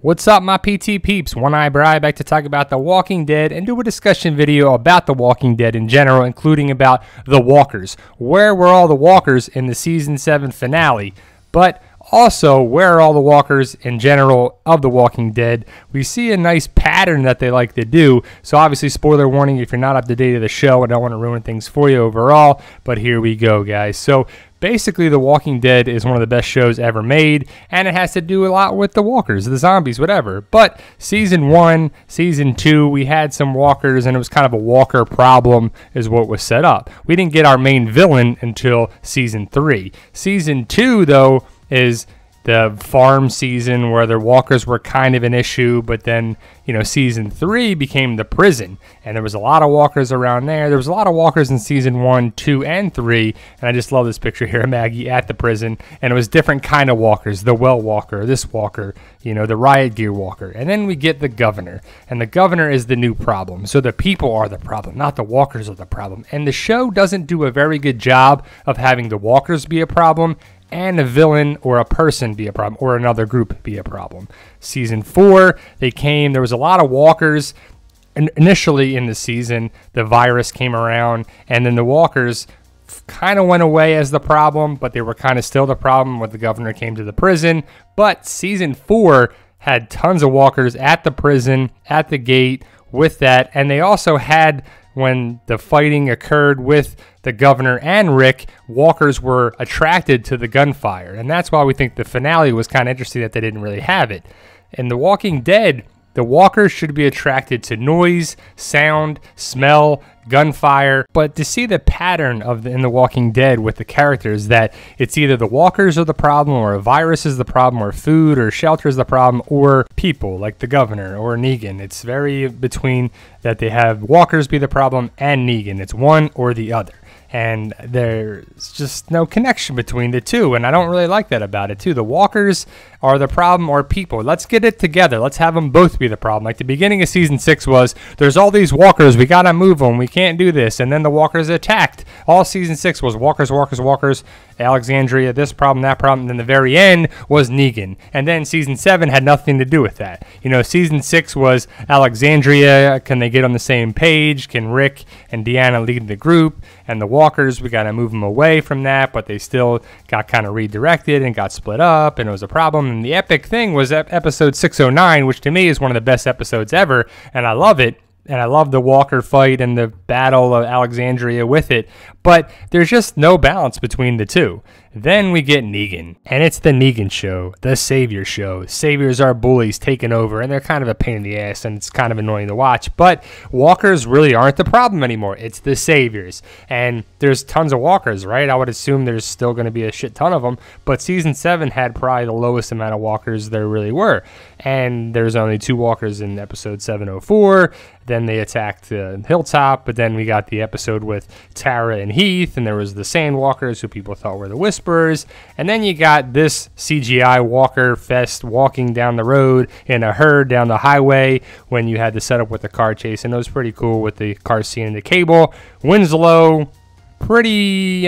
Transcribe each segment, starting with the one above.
What's up, my PT peeps? One Eye Bri back to talk about The Walking Dead and do a discussion video about The Walking Dead in general, including about the walkers. Where were all the walkers in the Season 7 finale? But also, where are all the walkers in general of The Walking Dead? We see a nice pattern that they like to do. So obviously, spoiler warning if you're not up to date of the show. I don't want to ruin things for you overall, but here we go, guys. So basically, The Walking Dead is one of the best shows ever made, and it has to do a lot with the walkers, the zombies, whatever. But Season 1, Season 2, we had some walkers, and it was kind of a walker problem is what was set up. We didn't get our main villain until Season 3. Season 2, though, is the farm season where the walkers were kind of an issue, but then, Season 3 became the prison, and there was a lot of walkers around there. There was a lot of walkers in Season 1, 2, and 3, and I just love this picture here of Maggie at the prison, and it was different kind of walkers, the well walker, this walker, the riot gear walker, and then we get the governor, and the governor is the new problem. So the people are the problem, not the walkers are the problem, and the show doesn't do a very good job of having the walkers be a problem and a villain or a person be a problem, or another group be a problem. Season 4, there was a lot of walkers initially in the season. The virus came around, and then the walkers kind of went away as the problem, but they were kind of still the problem when the governor came to the prison. But Season 4 had tons of walkers at the prison, at the gate with that, and they also had, when the fighting occurred with the governor and Rick, walkers were attracted to the gunfire. And that's why we think the finale was kind of interesting that they didn't really have it. In The Walking Dead, the walkers should be attracted to noise, sound, smell, gunfire. But to see the pattern in The Walking Dead with the characters, that it's either the walkers are the problem, or a virus is the problem, or food or shelter is the problem, or people like the governor or Negan. It's very between that they have walkers be the problem and Negan. It's one or the other. And there's just no connection between the two, and I don't really like that about it too. The walkers are the problem, or people. Let's get it together. Let's have them both be the problem. Like the beginning of Season 6 was, there's all these walkers, we gotta move them, we can't do this, and then the walkers attacked. All Season 6 was walkers, walkers, walkers, Alexandria, this problem, that problem, and then the very end was Negan. And then Season 7 had nothing to do with that. Season 6 was Alexandria, can they get on the same page? Can Rick and Deanna lead the group? And the walkers, we got to move them away from that, but they still got kind of redirected and got split up, and it was a problem. And the epic thing was episode 609, which to me is one of the best episodes ever, and I love it. And I love the walker fight and the battle of Alexandria with it, but there's just no balance between the two. Then we get Negan, and it's the Negan show, the Savior show. Saviors are bullies taking over, and they're kind of a pain in the ass, and it's kind of annoying to watch. But walkers really aren't the problem anymore. It's the Saviors, and there's tons of walkers, right? I would assume there's still going to be a shit ton of them, but Season 7 had probably the lowest amount of walkers there really were, and there's only 2 walkers in episode 704. Then they attacked the hilltop, but then we got the episode with Tara and Heath, and there was the Sandwalkers, who people thought were the Whisperers, and then you got this CGI walker fest walking down the road in a herd down the highway when you had the setup with the car chase, and it was pretty cool with the car scene and the cable. Winslow, pretty,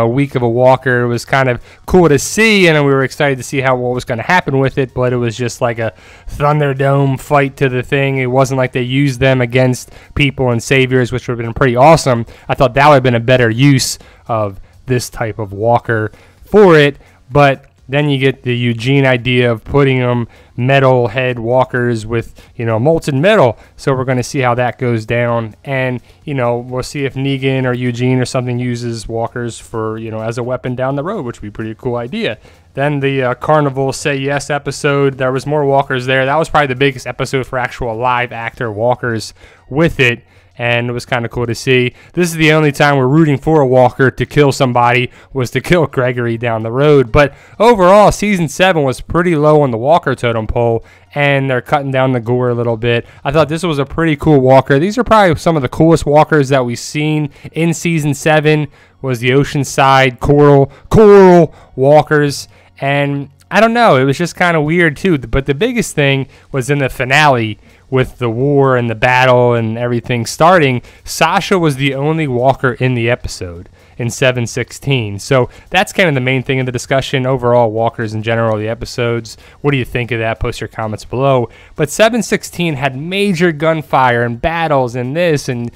weak of a walker. It was kind of cool to see, and we were excited to see what was going to happen with it, but it was just like a Thunderdome fight to the thing. It wasn't like they used them against people and saviors, which would have been pretty awesome. I thought that would have been a better use of this type of walker for it, but then you get the Eugene idea of putting them metal head walkers with, molten metal. So we're going to see how that goes down. And, we'll see if Negan or Eugene or something uses walkers for, as a weapon down the road, which would be a pretty cool idea. Then the Carnival Say Yes episode, there was more walkers there. That was probably the biggest episode for actual live actor walkers with it. And it was kind of cool to see. This is the only time we're rooting for a walker to kill somebody, was to kill Gregory down the road. But overall, Season 7 was pretty low on the walker totem pole, and they're cutting down the gore a little bit. I thought this was a pretty cool walker. These are probably some of the coolest walkers that we've seen in Season 7, was the Oceanside coral walkers. And I don't know, it was just kind of weird too. But the biggest thing was in the finale, with the war and the battle and everything starting, Sasha was the only walker in the episode in 7/16. So that's kind of the main thing in the discussion. Overall, walkers in general, the episodes. What do you think of that? Post your comments below. But 7/16 had major gunfire and battles and this and,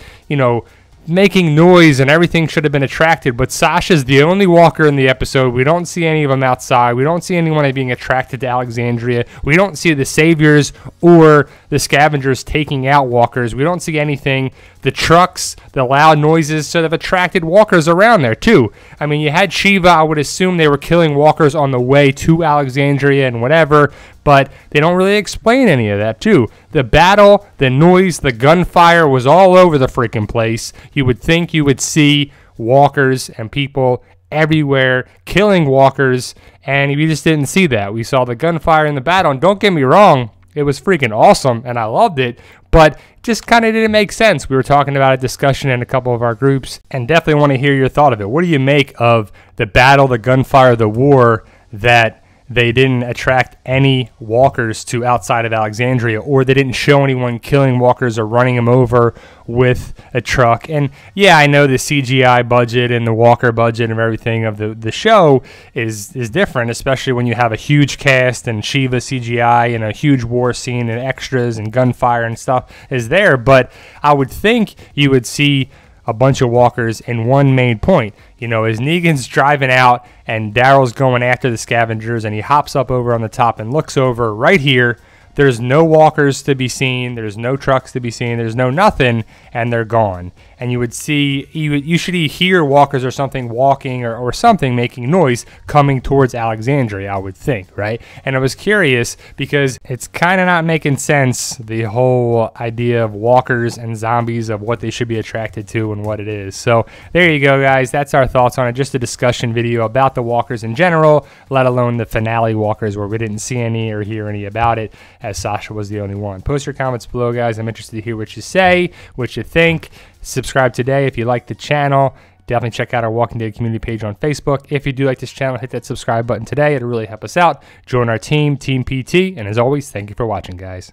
making noise, and everything should have been attracted, but Sasha's the only walker in the episode. We don't see any of them outside. We don't see anyone being attracted to Alexandria. We don't see the saviors or the scavengers taking out walkers. We don't see anything. The trucks, the loud noises sort of attracted walkers around there too. I mean, you had Shiva. I would assume they were killing walkers on the way to Alexandria and whatever, but they don't really explain any of that too. The battle, the noise, the gunfire was all over the freaking place. You would think you would see walkers and people everywhere killing walkers, and we just didn't see that. We saw the gunfire in the battle, and don't get me wrong, it was freaking awesome, and I loved it, but just kind of didn't make sense. We were talking about a discussion in a couple of our groups, and definitely want to hear your thought of it. What do you make of the battle, the gunfire, the war, that they didn't attract any walkers to outside of Alexandria, or they didn't show anyone killing walkers or running them over with a truck? And yeah, I know the CGI budget and the walker budget and everything of the show is different, especially when you have a huge cast and Shiva CGI and a huge war scene and extras and gunfire and stuff is there. But I would think you would see a bunch of walkers in one main point. As Negan's driving out and Daryl's going after the scavengers, and he hops up over on the top and looks over right here. There's no walkers to be seen. There's no trucks to be seen. There's no nothing, and they're gone. And you would see, you should hear walkers or something walking or something making noise coming towards Alexandria, I would think, right? And I was curious because it's kind of not making sense, the whole idea of walkers and zombies, of what they should be attracted to and what it is. So there you go, guys. That's our thoughts on it. Just a discussion video about the walkers in general, let alone the finale walkers where we didn't see any or hear any about it, as Sasha was the only one. Post your comments below, guys. I'm interested to hear what you say, what you think. Subscribe today if you like the channel. Definitely check out our Walking Dead community page on Facebook. If you do like this channel, hit that subscribe button today. It'll really help us out. Join our team, Team PT. And as always, thank you for watching, guys.